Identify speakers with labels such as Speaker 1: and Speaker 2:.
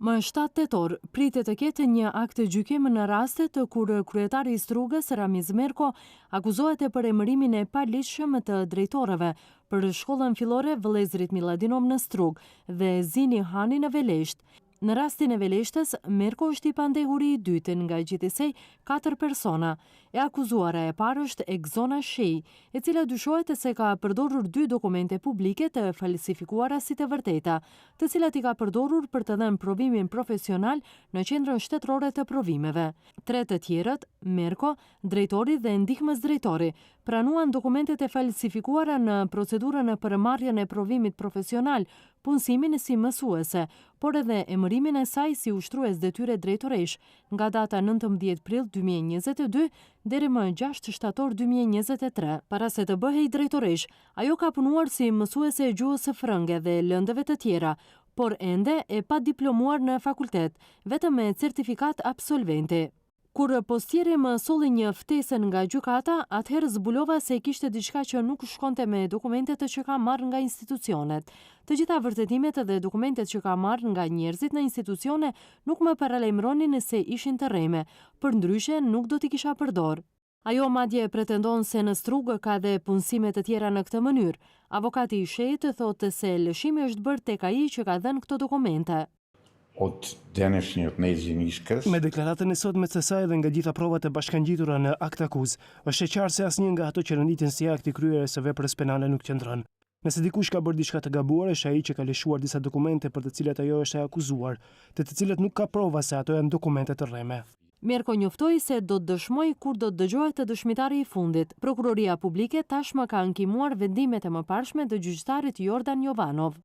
Speaker 1: Më 7 tetor, pritet të ketë një akt gjykim në rastet kur kryetari i Strugës, Ramiz Merko, akuzohet për emërimin e paligjshëm të drejtorëve për shkollën fillore Vëllezrit Miladinov në Strugë dhe Zini Hani në Velesht. Në rastin e Veleshtës, Merko është i pandehuri i dytë nga gjithsej 4 persona. E akuzuara e parë është Egzona Shej, e cila dyshohet se ka përdorur 2 dokumente publike të falsifikuara si të vërteta, të cilat i ka përdorur për të dhënë provimin profesional në qendrën shtetërore të provimeve. 3 të tjerët, Merko, drejtori dhe ndihmës drejtori, pranuan dokumentet e falsifikuara në procedurën për marrjen e provimit profesional, punësimin si mësuese, por edhe emërimin e saj si ushtrues detyre drejtoresh nga data 19 prill 2022 deri më 6 shtator 2023. Para se të bëhej drejtoresh, ajo ka punuar si mësuese e gjuhës së frënge dhe lëndëve të tjera, por ende e pa diplomuar në fakultet, vetëm me certifikat absolventi. Kur postieri më solli një ftesën nga gjykata, atëherë zbulova se kishte diçka që nuk shkonte me dokumentet që ka marrë nga institucionet. Të gjitha vërtetimet dhe dokumentet që ka marrë nga njerëzit në institucione nuk më paralajmëronin se ishin të rreme, përndryshe nuk do t'i kisha përdor. Ajo madje pretendon se në Strugë ka dhe punësime të tjera në këtë mënyrë. Avokati i Shejt thotë se lëshimi është bërë tek ai që ka dhënë këto dokumente.
Speaker 2: Me deklaratën e sotme të saj dhe nga gjitha provat e bashkangjitura në akt akuz, është e qartë se asnjë nga ato që renditin si akti kryerjes së veprës penale nuk qëndron. Nëse dikush ka bërë diçka të gabuar, është ai që ka lëshuar disa dokumente për të cilat ajo është e akuzuar, të cilat nuk ka prova se ato janë dokumente të rreme.
Speaker 1: Merko njoftoi se do të dëshmoj kur do të dëgjohet të dëshmitari i fundit. Prokuroria publike tashmë ka ankimuar vendimet e mëparshme të gjyqtarit Jordan Jovanov.